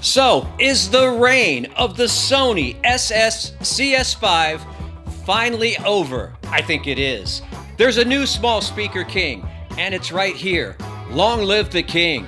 So, is the reign of the Sony SS-CS5 finally over? I think it is. There's a new small speaker king, and it's right here. Long live the king.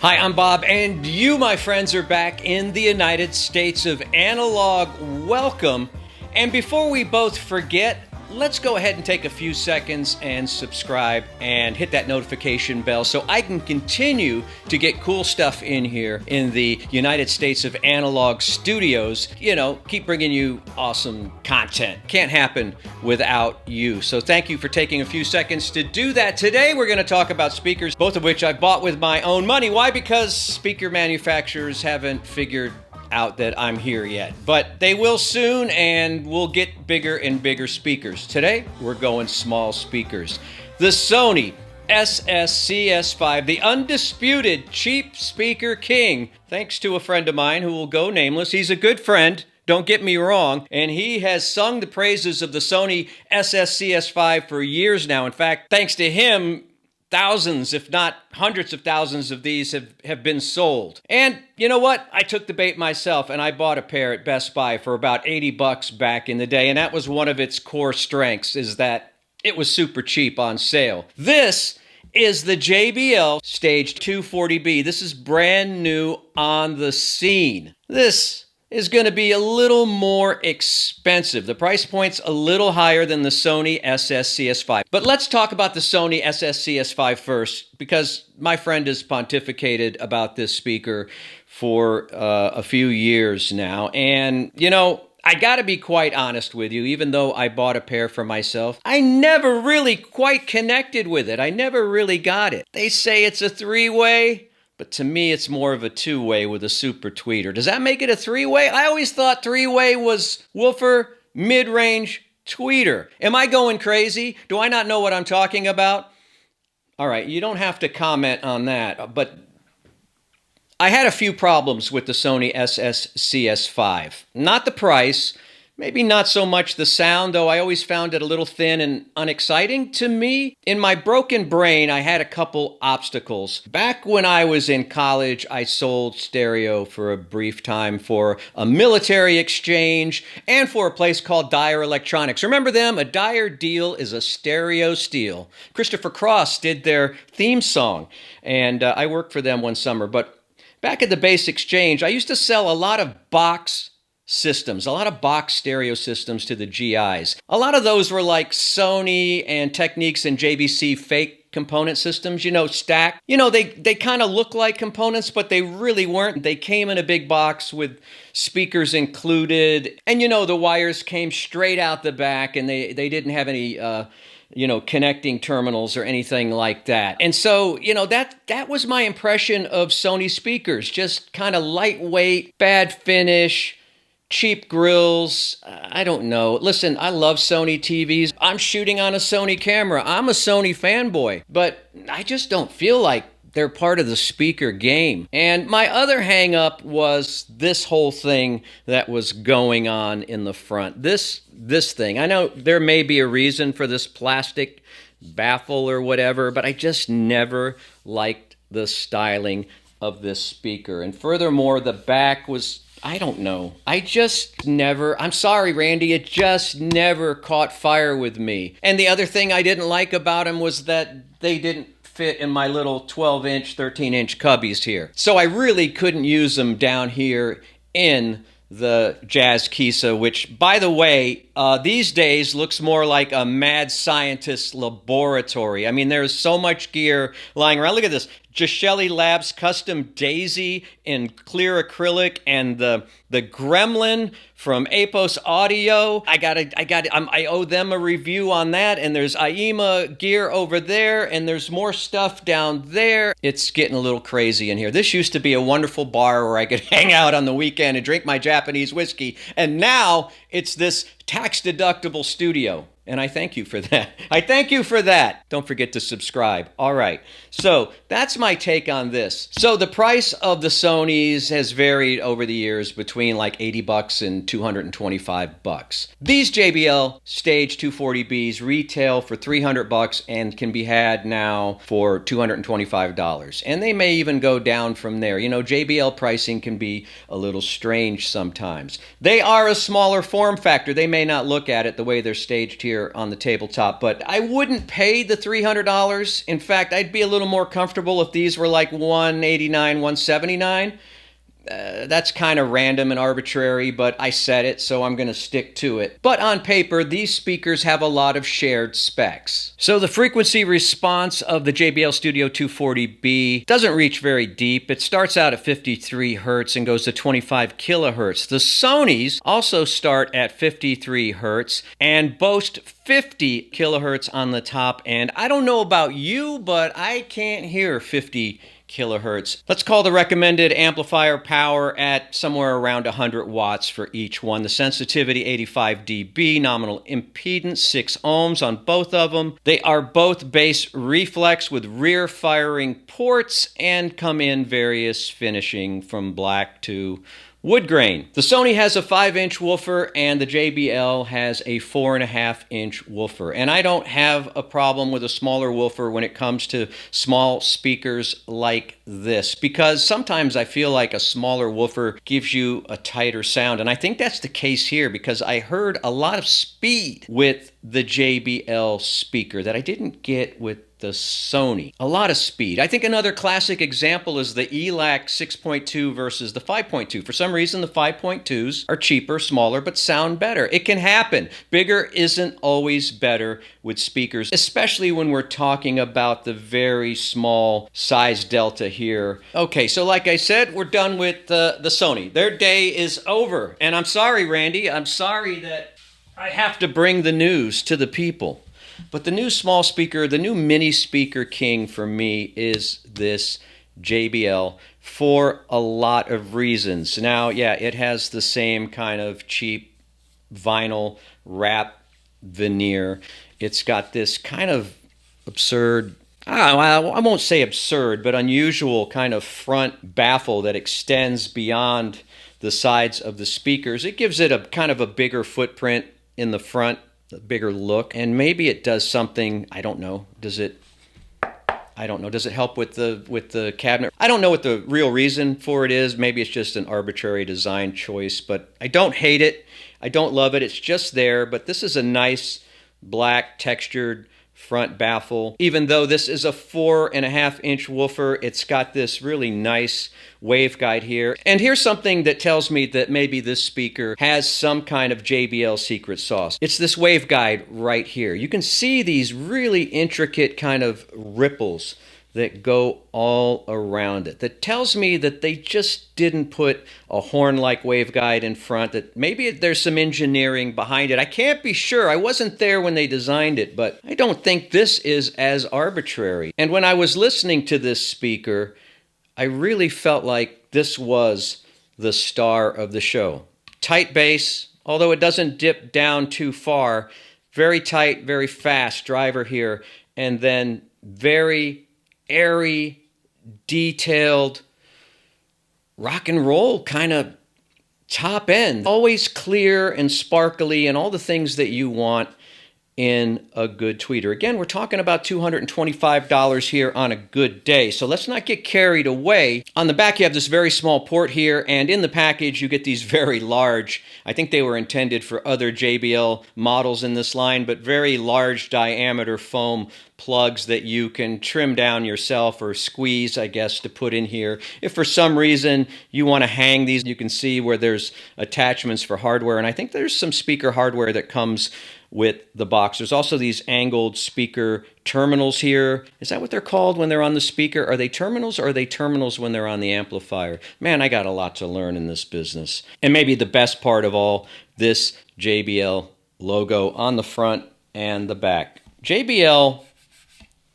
Hi, I'm Bob, and you, my friends, are back in the United States of Analog. Welcome. And before we both forget, let's go ahead and take a few seconds and subscribe and hit that notification bell so I can continue to get cool stuff in here in the United States of Analog studios. You know, keep bringing you awesome content. Can't happen without you. So thank you for taking a few seconds to do that. Today we're going to talk about speakers, both of which I bought with my own money. Why? Because speaker manufacturers haven't figured out that I'm here yet, but they will soon, and we'll get bigger and bigger speakers. Today we're going small speakers. The Sony SS-CS5, the undisputed cheap speaker king, thanks to a friend of mine who will go nameless. He's a good friend, don't get me wrong, and he has sung the praises of the Sony SS-CS5 for years now. In fact, thanks to him, thousands, if not hundreds of thousands of these have been sold. And you know what? I took the bait myself and I bought a pair at Best Buy for about 80 bucks back in the day. And that was one of its core strengths, is that it was super cheap on sale. This is the JBL Stage 240B. This is brand new on the scene. This is going to be a little more expensive. The price point's a little higher than the Sony SS-CS5. But let's talk about the Sony SS-CS5 first, because my friend has pontificated about this speaker for a few years now. And, you know, I gotta be quite honest with you, even though I bought a pair for myself, I never really quite connected with it. I never really got it. They say it's a three-way, but to me, it's more of a two-way with a super tweeter. Does that make it a three-way? I always thought three-way was woofer, mid-range, tweeter. Am I going crazy? Do I not know what I'm talking about? All right, you don't have to comment on that, but I had a few problems with the Sony SS-CS5. Not the price, maybe not so much the sound, though I always found it a little thin and unexciting to me. In my broken brain, I had a couple obstacles. Back when I was in college, I sold stereo for a brief time for a military exchange and for a place called Dyer Electronics. Remember them? A Dyer deal is a stereo steal. Christopher Cross did their theme song, and I worked for them one summer. But back at the base exchange, I used to sell a lot of box systems, a lot of box stereo systems to the GIs. A lot of those were like Sony and Technics and JVC fake component systems, you know, stacked. You know, they kind of look like components, but they really weren't. They came in a big box with speakers included, and you know, the wires came straight out the back, and they didn't have any you know, connecting terminals or anything like that. And so, you know, that was my impression of Sony speakers. Just kind of lightweight, bad finish, cheap grills. I don't know. Listen, I love Sony TVs. I'm shooting on a Sony camera. I'm a Sony fanboy, but I just don't feel like they're part of the speaker game. And my other hang-up was this whole thing that was going on in the front. This thing. I know there may be a reason for this plastic baffle or whatever, but I just never liked the styling of this speaker. And furthermore, the back was, I don't know. I just never, I'm sorry, Randy, it just never caught fire with me. And the other thing I didn't like about them was that they didn't fit in my little 12-inch, 13-inch cubbies here. So I really couldn't use them down here in the Jazz Kisa, which, by the way, these days looks more like a mad scientist laboratory. I mean, there's so much gear lying around. Look at this. Gishelli Labs custom daisy in clear acrylic, and the Gremlin from Apos Audio. I owe them a review on that. And there's AIMA gear over there, and there's more stuff down there. It's getting a little crazy in here. This used to be a wonderful bar where I could hang out on the weekend and drink my Japanese whiskey, and now it's this tax-deductible studio. And I thank you for that. I thank you for that. Don't forget to subscribe. All right. So that's my take on this. So the price of the Sonys has varied over the years between like $80 and $225. These JBL Stage 240Bs retail for $300 and can be had now for $225. And they may even go down from there. You know, JBL pricing can be a little strange sometimes. They are a smaller form factor. They may not look at it the way they're staged here on the tabletop, but I wouldn't pay the $300. In fact, I'd be a little more comfortable if these were like $189, $179. That's kind of random and arbitrary, but I said it, so I'm going to stick to it. But on paper, these speakers have a lot of shared specs. So the frequency response of the JBL Studio 240B doesn't reach very deep. It starts out at 53 hertz and goes to 25 kilohertz. The Sonys also start at 53 hertz and boast 50 kilohertz on the top end. I don't know about you, but I can't hear 50 kilohertz. Let's call the recommended amplifier power at somewhere around 100 watts for each one. The sensitivity 85 dB, nominal impedance 6 ohms on both of them. They are both bass reflex with rear firing ports and come in various finishing from black to wood grain. The Sony has a 5-inch woofer and the JBL has a 4.5-inch woofer. And I don't have a problem with a smaller woofer when it comes to small speakers like this, because sometimes I feel like a smaller woofer gives you a tighter sound. And I think that's the case here, because I heard a lot of speed with the JBL speaker that I didn't get with the Sony. A lot of speed. I think another classic example is the ELAC 6.2 versus the 5.2. For some reason, the 5.2s are cheaper, smaller, but sound better. It can happen. Bigger isn't always better with speakers, especially when we're talking about the very small size delta here. Okay, so like I said, we're done with the Sony. Their day is over. And I'm sorry, Randy. I'm sorry that I have to bring the news to the people. But the new small speaker, the new mini speaker king for me is this JBL for a lot of reasons. Now, yeah, it has the same kind of cheap vinyl wrap veneer. It's got this kind of absurd, I won't say absurd, but unusual kind of front baffle that extends beyond the sides of the speakers. It gives it a kind of a bigger footprint in the front, a bigger look, and maybe it does something, I don't know. Does it help with the cabinet? I don't know what the real reason for it is. Maybe it's just an arbitrary design choice, but I don't hate it. I don't love it. It's just there, but this is a nice black textured front baffle. Even though this is a 4.5-inch woofer, it's got this really nice waveguide here. And here's something that tells me that maybe this speaker has some kind of JBL secret sauce. It's this waveguide right here. You can see these really intricate kind of ripples that go all around it. That tells me that they just didn't put a horn-like waveguide in front, that maybe there's some engineering behind it. I can't be sure. I wasn't there when they designed it, but I don't think this is as arbitrary. And when I was listening to this speaker, I really felt like this was the star of the show. Tight bass, although it doesn't dip down too far. Very tight, very fast driver here, and then very airy, detailed, rock and roll kind of top end. Always clear and sparkly and all the things that you want in a good tweeter. Again, we're talking about $225 here on a good day, so let's not get carried away. On the back, you have this very small port here, and in the package, you get these very large, I think they were intended for other JBL models in this line, but very large diameter foam plugs that you can trim down yourself or squeeze, I guess, to put in here. If for some reason you want to hang these, you can see where there's attachments for hardware, and I think there's some speaker hardware that comes with the box. There's also these angled speaker terminals here. Is that what they're called when they're on the speaker? Are they terminals, or are they terminals when they're on the amplifier? Man, I got a lot to learn in this business. And maybe the best part of all, this JBL logo on the front and the back. JBL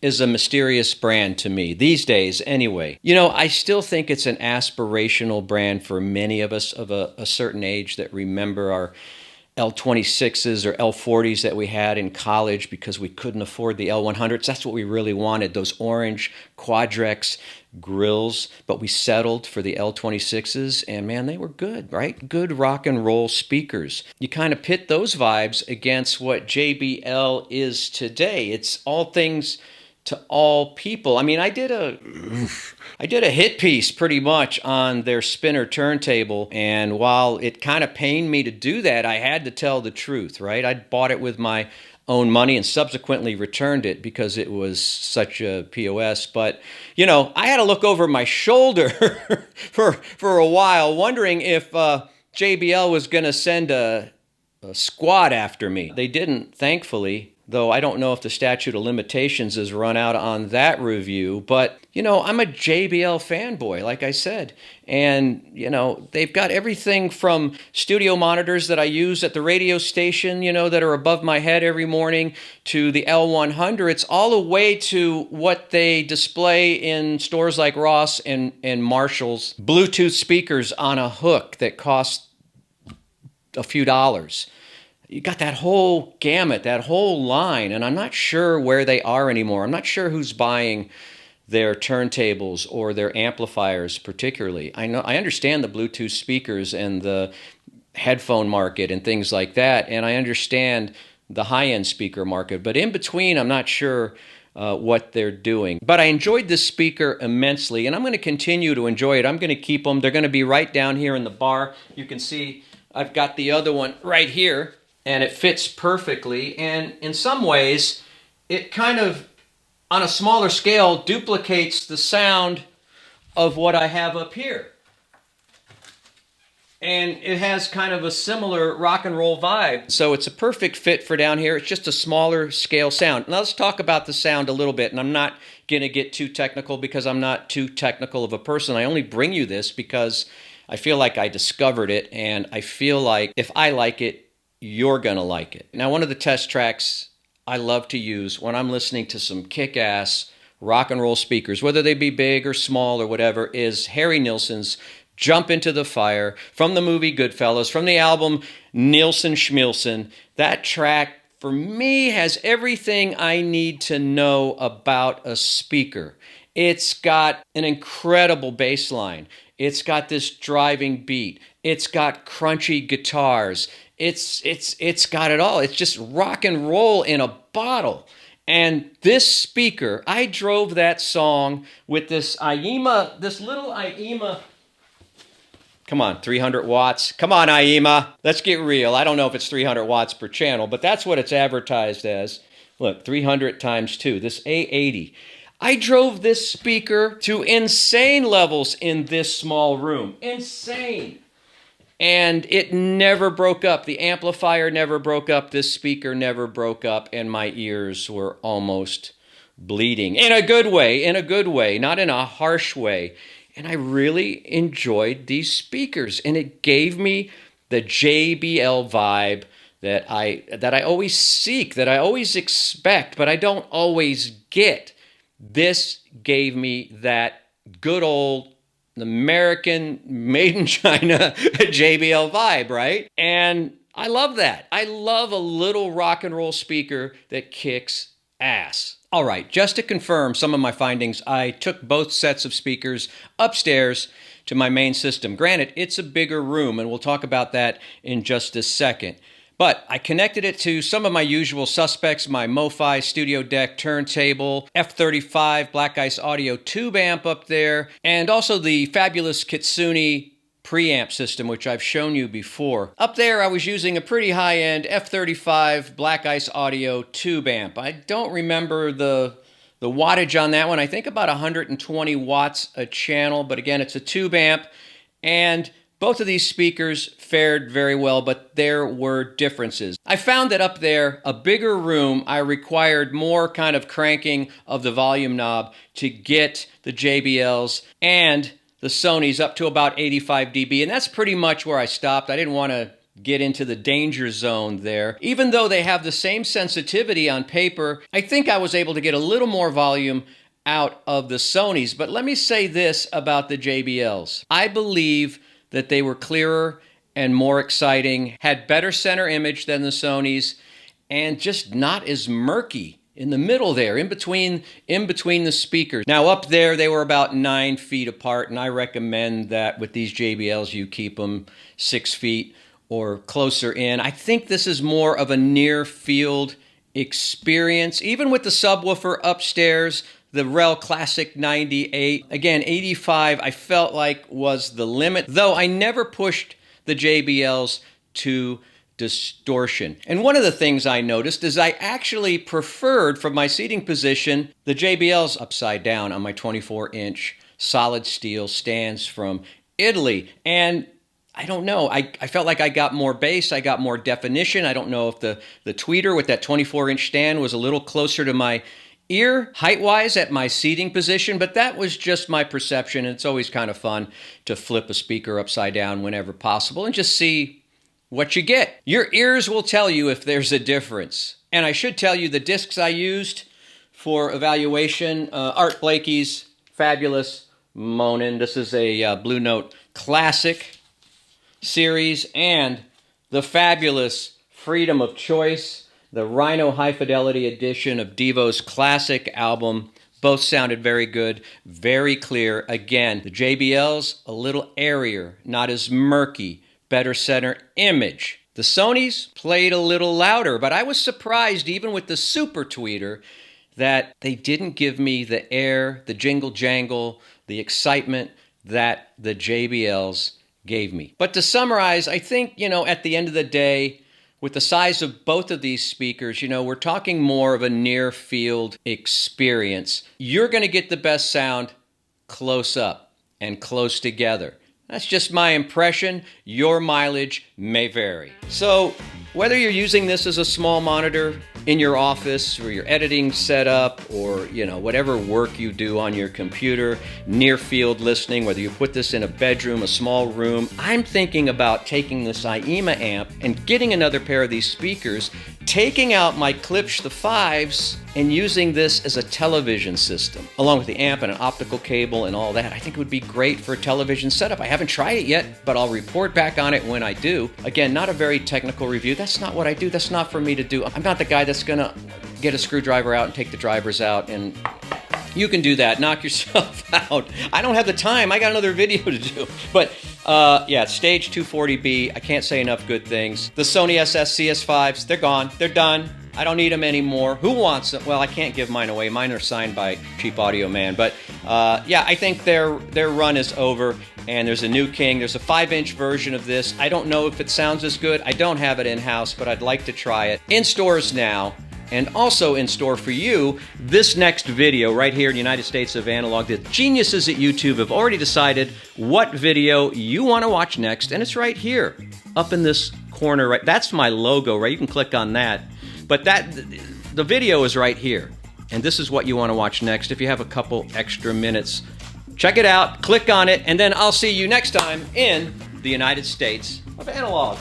is a mysterious brand to me, these days anyway. You know, I still think it's an aspirational brand for many of us of a certain age that remember L26s or L40s that we had in college because we couldn't afford the L100s. That's what we really wanted, those orange Quadrex grills. But we settled for the L26s, and man, they were good, right? Good rock and roll speakers. You kind of pit those vibes against what JBL is today. It's all things to all people. I mean, I did a hit piece pretty much on their spinner turntable, and while it kind of pained me to do that, I had to tell the truth, right? I bought it with my own money and subsequently returned it because it was such a POS. But, you know, I had to look over my shoulder for a while, wondering if JBL was going to send a squad after me. They didn't, thankfully, though I don't know if the statute of limitations has run out on that review. But, you know, I'm a JBL fanboy, like I said. And, you know, they've got everything from studio monitors that I use at the radio station, you know, that are above my head every morning, to the L100s, all the way to what they display in stores like Ross and Marshall's, Bluetooth speakers on a hook that cost a few dollars. You got that whole gamut, that whole line, and I'm not sure where they are anymore. I'm not sure who's buying their turntables or their amplifiers particularly. I understand the Bluetooth speakers and the headphone market and things like that, and I understand the high-end speaker market, but in between, I'm not sure what they're doing. But I enjoyed this speaker immensely, and I'm going to continue to enjoy it. I'm going to keep them. They're going to be right down here in the bar. You can see I've got the other one right here, and it fits perfectly. And in some ways, it kind of, on a smaller scale, duplicates the sound of what I have up here. And it has kind of a similar rock and roll vibe. So it's a perfect fit for down here. It's just a smaller scale sound. Now let's talk about the sound a little bit. And I'm not going to get too technical because I'm not too technical of a person. I only bring you this because I feel like I discovered it, and I feel like if I like it, you're going to like it. Now, one of the test tracks I love to use when I'm listening to some kick-ass rock and roll speakers, whether they be big or small or whatever, is Harry Nilsson's Jump Into the Fire from the movie Goodfellas, from the album Nilsson Schmilsson. That track, for me, has everything I need to know about a speaker. It's got an incredible bass line. It's got this driving beat. It's got crunchy guitars. It's got it all. It's just rock and roll in a bottle. And this speaker, I drove that song with this IEMA, this little IEMA. Come on, 300 watts. Come on, IEMA. Let's get real. I don't know if it's 300 watts per channel, but that's what it's advertised as. Look, 300 times 2, this A80. I drove this speaker to insane levels in this small room. Insane. And it never broke up. The amplifier never broke up. This speaker never broke up. And my ears were almost bleeding. In a good way, not in a harsh way. And I really enjoyed these speakers. And it gave me the JBL vibe that I always seek, that I always expect, but I don't always get. This gave me that good old American made in China JBL vibe, right? And I love that. I love a little rock and roll speaker that kicks ass. All right, just to confirm some of my findings, I took both sets of speakers upstairs to my main system. Granted, it's a bigger room, and we'll talk about that in just a second. But I connected it to some of my usual suspects, my MoFi Studio Deck turntable, F35 Black Ice Audio tube amp up there, and also the fabulous Kitsune preamp system, which I've shown you before. Up there, I was using a pretty high-end F35 Black Ice Audio tube amp. I don't remember the wattage on that one. I think about 120 watts a channel, but again, it's a tube amp, and both of these speakers fared very well, but there were differences. I found that up there, a bigger room, I required more kind of cranking of the volume knob to get the JBLs and the Sonys up to about 85 dB, and that's pretty much where I stopped. I didn't want to get into the danger zone there. Even though they have the same sensitivity on paper, I think I was able to get a little more volume out of the Sonys. But let me say this about the JBLs. I believe that they were clearer and more exciting, had better center image than the Sonys, and just not as murky in the middle there, in between the speakers. Now up there, they were about 9 feet apart, and I recommend that with these JBLs, you keep them 6 feet or closer in. I think this is more of a near field experience. Even with the subwoofer upstairs, the Rel Classic 98, again, 85, I felt like was the limit, though I never pushed the JBLs to distortion. And one of the things I noticed is I actually preferred, from my seating position, the JBLs upside down on my 24-inch solid steel stands from Italy. And I don't know, I felt like I got more bass, I got more definition. I don't know if the tweeter with that 24-inch stand was a little closer to my ear height-wise at my seating position, but that was just my perception, and it's always kind of fun to flip a speaker upside down whenever possible and just see what you get. Your ears will tell you if there's a difference. And I should tell you the discs I used for evaluation, Art Blakey's Fabulous Monin. This is a Blue Note Classic series, and the fabulous Freedom of Choice, the Rhino High Fidelity edition of Devo's classic album. Both sounded very good, very clear. Again, the JBL's a little airier, not as murky, better center image. The Sonys played a little louder, but I was surprised, even with the Super Tweeter, that they didn't give me the air, the jingle jangle, the excitement that the JBL's gave me. But to summarize, I think, at the end of the day, with the size of both of these speakers, we're talking more of a near field experience. You're going to get the best sound close up and close together. That's just my impression. Your mileage may vary. So whether you're using this as a small monitor in your office or your editing setup, or whatever work you do on your computer, near field listening, whether you put this in a bedroom, a small room, I'm thinking about taking this IEMA amp and getting another pair of these speakers, taking out my Klipsch the 5s and using this as a television system, along with the amp and an optical cable and all that. I think it would be great for a television setup. I haven't tried it yet, but I'll report back on it when I do. Again, not a very technical review. That's not what I do. That's not for me to do. I'm not the guy that's gonna get a screwdriver out and take the drivers out, and you can do that. Knock yourself out. I don't have the time. I got another video to do. But yeah, Stage 240B, I can't say enough good things. The Sony SS-CS5s, they're gone. They're done. I don't need them anymore. Who wants them? Well, I can't give mine away. Mine are signed by Cheap Audio Man. But yeah, I think their run is over, and there's a new king. There's a 5-inch version of this. I don't know if it sounds as good. I don't have it in-house, but I'd like to try it. In stores now. And also in store for you, this next video right here in the United States of Analog. The geniuses at YouTube have already decided what video you want to watch next, and it's right here, up in this corner. Right, that's my logo, right? You can click on that. But the video is right here, and this is what you want to watch next. If you have a couple extra minutes, check it out, click on it, and then I'll see you next time in the United States of Analog.